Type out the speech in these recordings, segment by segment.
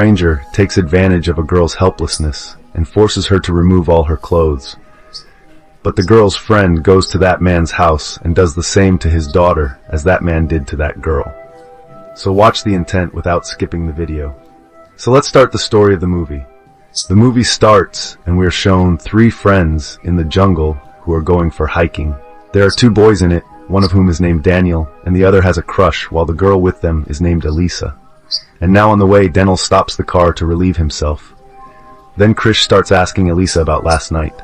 stranger takes advantage of a girl's helplessness and forces her to remove all her clothes. But the girl's friend goes to that man's house and does the same to his daughter as that man did to that girl. So watch the intent without skipping the video. So let's start the story of the movie. The movie starts and we are shown 3 friends in the jungle who are going for hiking. There are 2 boys in it, one of whom is named Daniel and the other has a crush, while the girl with them is named Alicia. And now on the way, Daniel stops the car to relieve himself. Then Chris starts asking Alicia about last night.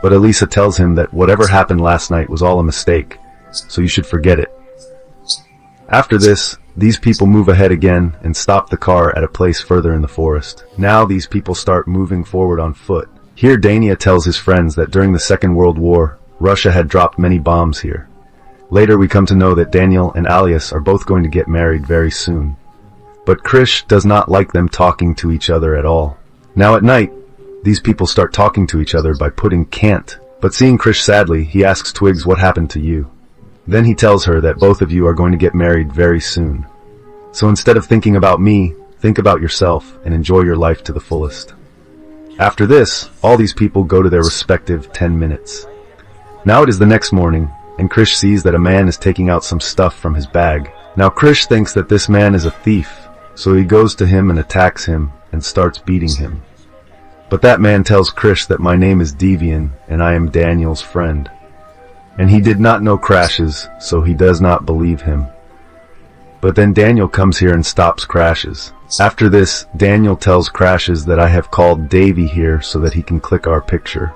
But Alicia tells him that whatever happened last night was all a mistake, so you should forget it. After this, these people move ahead again and stop the car at a place further in the forest. Now these people start moving forward on foot. Here Daniel tells his friends that during the Second World War, Russia had dropped many bombs here. Later we come to know that Daniel and Alice are both going to get married very soon. But Chris does not like them talking to each other at all. Now at night, these people start talking to each other by putting can't. But seeing Chris sadly, he asks Twigs what happened to you. Then he tells her that both of you are going to get married very soon. So instead of thinking about me, think about yourself and enjoy your life to the fullest. After this, all these people go to their respective 10 minutes. Now it is the next morning, and Chris sees that a man is taking out some stuff from his bag. Now Chris thinks that this man is a thief, so he goes to him and attacks him and starts beating him. But that man tells Chris that my name is Devian and I am Daniel's friend. And he did not know Crashes, so he does not believe him. But then Daniel comes here and stops Crashes. After this, Daniel tells Crashes that I have called Davy here so that he can click our picture.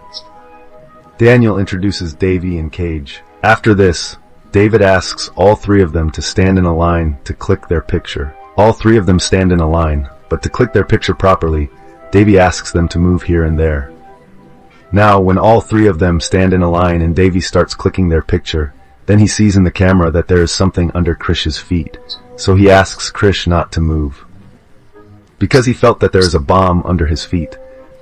Daniel introduces Davy and Cage. After this, David asks all 3 of them to stand in a line to click their picture. All 3 of them stand in a line, but to click their picture properly, Davy asks them to move here and there. Now, when all 3 of them stand in a line and Davy starts clicking their picture, then he sees in the camera that there is something under Krish's feet, so he asks Krish not to move. Because he felt that there is a bomb under his feet,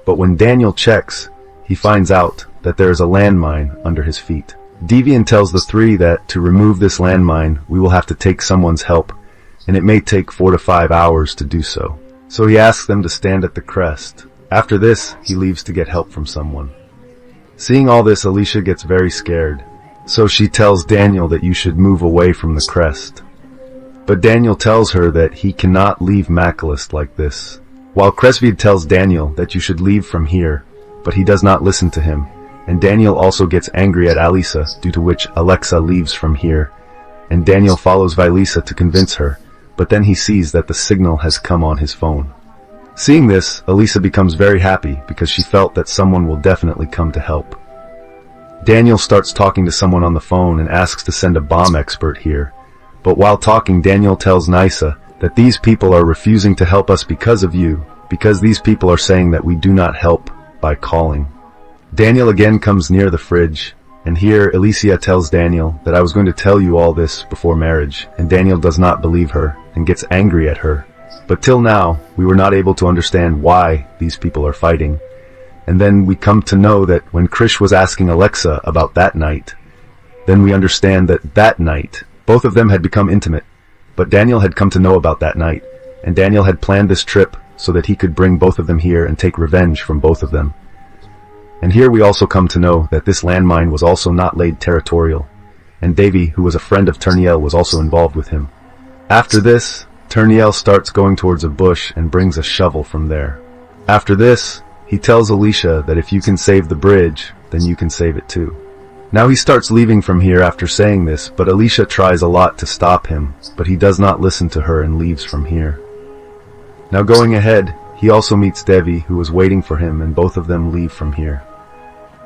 but when Daniel checks, he finds out that there is a landmine under his feet. Devian tells the 3 that to remove this landmine, we will have to take someone's help, and it may take 4 to 5 hours to do so. So he asks them to stand at the crest. After this, he leaves to get help from someone. Seeing all this, Alicia gets very scared. So she tells Daniel that you should move away from the crest. But Daniel tells her that he cannot leave Macalist like this. While Cresvid tells Daniel that you should leave from here, but he does not listen to him. And Daniel also gets angry at Alicia, due to which Alexa leaves from here. And Daniel follows Vilisa to convince her, but then he sees that the signal has come on his phone. Seeing this, Alicia becomes very happy because she felt that someone will definitely come to help. Daniel starts talking to someone on the phone and asks to send a bomb expert here. But while talking, Daniel tells Nisa that these people are refusing to help us because of you, because these people are saying that we do not help by calling. Daniel again comes near the fridge, and here Alicia tells Daniel that I was going to tell you all this before marriage, and Daniel does not believe her and gets angry at her. But till now, we were not able to understand why these people are fighting. And then we come to know that when Krish was asking Alexa about that night, then we understand that that night, both of them had become intimate. But Daniel had come to know about that night, and Daniel had planned this trip so that he could bring both of them here and take revenge from both of them. And here we also come to know that this landmine was also not laid territorial, and Davy, who was a friend of Turniel, was also involved with him. After this, Turniel starts going towards a bush and brings a shovel from there. After this, he tells Alicia that if you can save the bridge, then you can save it too. Now he starts leaving from here after saying this, but Alicia tries a lot to stop him, but he does not listen to her and leaves from here. Now going ahead, he also meets Devi, who was waiting for him, and both of them leave from here.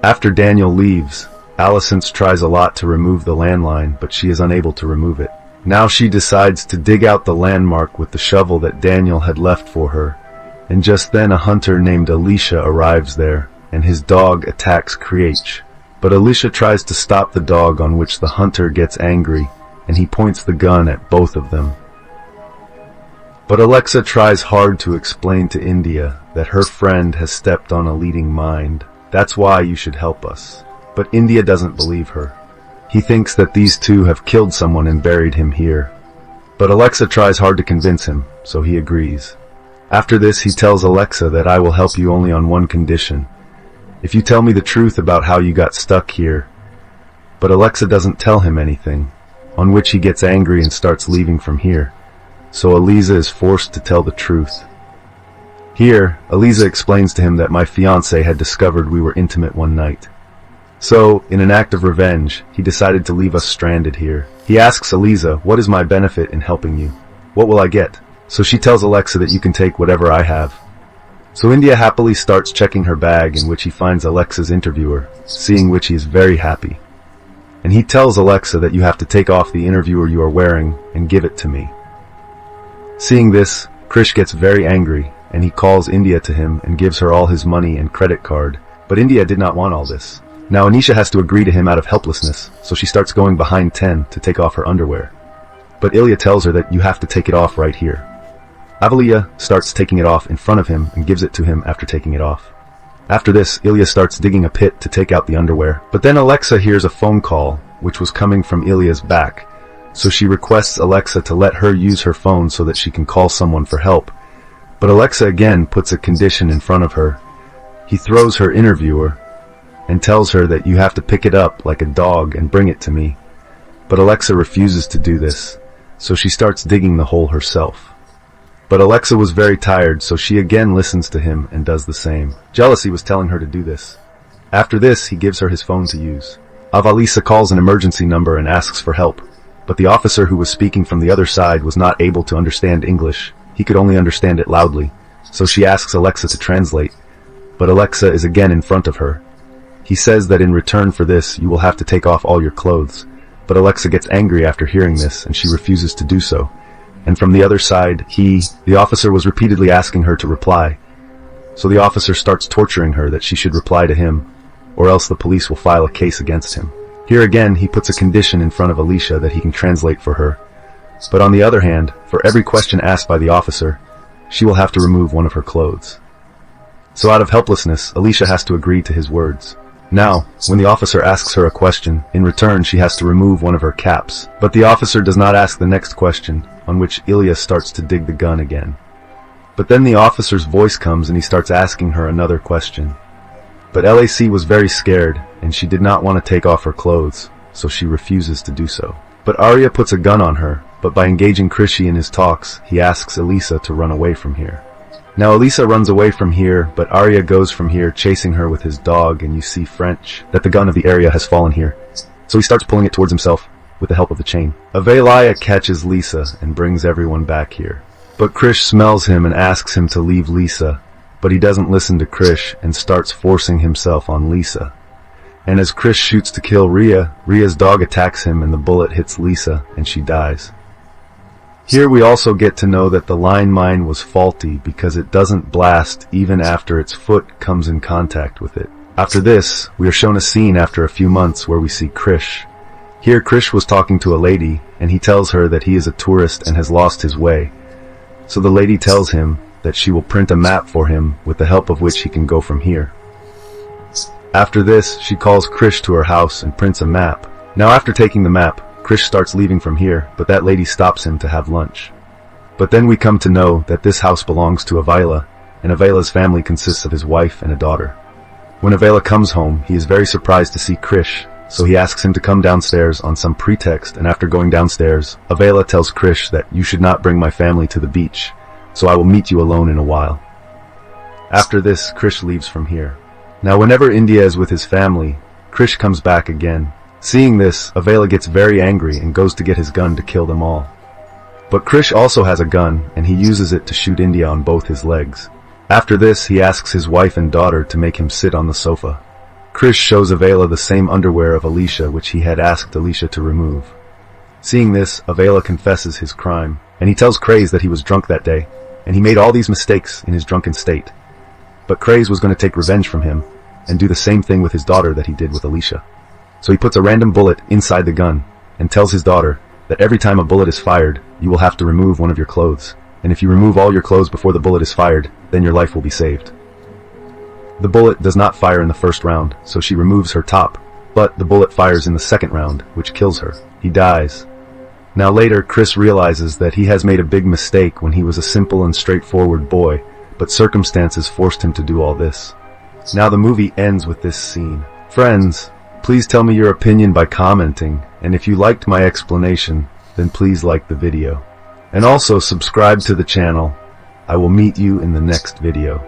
After Daniel leaves, Alicent tries a lot to remove the landline, but she is unable to remove it. Now she decides to dig out the landmark with the shovel that Daniel had left for her, and just then a hunter named Alicia arrives there, and his dog attacks Kriech. But Alicia tries to stop the dog, on which the hunter gets angry, and he points the gun at both of them. But Alexa tries hard to explain to India that her friend has stepped on a leading mind. That's why you should help us. But India doesn't believe her. He thinks that these two have killed someone and buried him here. But Alexa tries hard to convince him, so he agrees. After this, he tells Alexa that I will help you only on one condition. If you tell me the truth about how you got stuck here. But Alexa doesn't tell him anything, on which he gets angry and starts leaving from here. So Alicia is forced to tell the truth. Here, Alicia explains to him that my fiancé had discovered we were intimate one night. So, in an act of revenge, he decided to leave us stranded here. He asks Alicia, what is my benefit in helping you? What will I get? So she tells Alexa that you can take whatever I have. So India happily starts checking her bag, in which he finds Alexa's interviewer, seeing which he is very happy. And he tells Alexa that you have to take off the interviewer you are wearing and give it to me. Seeing this, Chris gets very angry, and he calls India to him and gives her all his money and credit card. But India did not want all this. Now Anisha has to agree to him out of helplessness, so she starts going behind 10 to take off her underwear. But Ilya tells her that you have to take it off right here. Avalia starts taking it off in front of him and gives it to him after taking it off. After this, Ilya starts digging a pit to take out the underwear. But then Alexa hears a phone call, which was coming from Ilya's back. So she requests Alexa to let her use her phone so that she can call someone for help. But Alexa again puts a condition in front of her. He throws her interviewer and tells her that you have to pick it up like a dog and bring it to me. But Alexa refuses to do this, so she starts digging the hole herself. But Alexa was very tired, so she again listens to him and does the same. Jealousy was telling her to do this. After this, he gives her his phone to use. Avalisa calls an emergency number and asks for help, but the officer who was speaking from the other side was not able to understand English. He could only understand it loudly, so she asks Alexa to translate, but Alexa is again in front of her. He says that in return for this, you will have to take off all your clothes, but Alexa gets angry after hearing this and she refuses to do so. And from the other side, the officer was repeatedly asking her to reply. So the officer starts torturing her that she should reply to him, or else the police will file a case against him. Here again, he puts a condition in front of Alicia that he can translate for her. But on the other hand, for every question asked by the officer, she will have to remove one of her clothes. So out of helplessness, Alicia has to agree to his words. Now, when the officer asks her a question, in return she has to remove one of her caps. But the officer does not ask the next question, on which Ilya starts to dig the gun again. But then the officer's voice comes and he starts asking her another question. But LAC was very scared, and she did not want to take off her clothes, so she refuses to do so. But Arya puts a gun on her, but by engaging Krishy in his talks, he asks Elisa to run away from here. Now Elisa runs away from here, but Arya goes from here chasing her with his dog, and you see French that the gun of the area has fallen here. So he starts pulling it towards himself with the help of the chain. Avalia catches Lisa and brings everyone back here. But Krish smells him and asks him to leave Lisa, but he doesn't listen to Krish and starts forcing himself on Lisa. And as Krish shoots to kill Ria's dog attacks him and the bullet hits Lisa and she dies. Here we also get to know that the landmine was faulty because it doesn't blast even after its foot comes in contact with it. After this, we are shown a scene after a few months where we see Krish. Here Krish was talking to a lady and he tells her that he is a tourist and has lost his way. So the lady tells him that she will print a map for him with the help of which he can go from here. After this, she calls Krish to her house and prints a map. Now after taking the map, Krish starts leaving from here, but that lady stops him to have lunch. But then we come to know that this house belongs to Avila, and Avila's family consists of his wife and a daughter. When Avila comes home, he is very surprised to see Krish, so he asks him to come downstairs on some pretext, and after going downstairs, Avila tells Krish that you should not bring my family to the beach, so I will meet you alone in a while. After this, Krish leaves from here. Now whenever India is with his family, Krish comes back again. Seeing this, Avila gets very angry and goes to get his gun to kill them all. But Krish also has a gun, and he uses it to shoot India on both his legs. After this, he asks his wife and daughter to make him sit on the sofa. Krish shows Avila the same underwear of Alicia which he had asked Alicia to remove. Seeing this, Avila confesses his crime, and he tells Craze that he was drunk that day, and he made all these mistakes in his drunken state. But Craze was going to take revenge from him, and do the same thing with his daughter that he did with Alicia. So he puts a random bullet inside the gun, and tells his daughter that every time a bullet is fired, you will have to remove one of your clothes, and if you remove all your clothes before the bullet is fired, then your life will be saved. The bullet does not fire in the first round, so she removes her top, but the bullet fires in the second round, which kills her. He dies. Now later, Chris realizes that he has made a big mistake when he was a simple and straightforward boy, but circumstances forced him to do all this. Now the movie ends with this scene. Friends, please tell me your opinion by commenting, and if you liked my explanation, then please like the video. And also subscribe to the channel. I will meet you in the next video.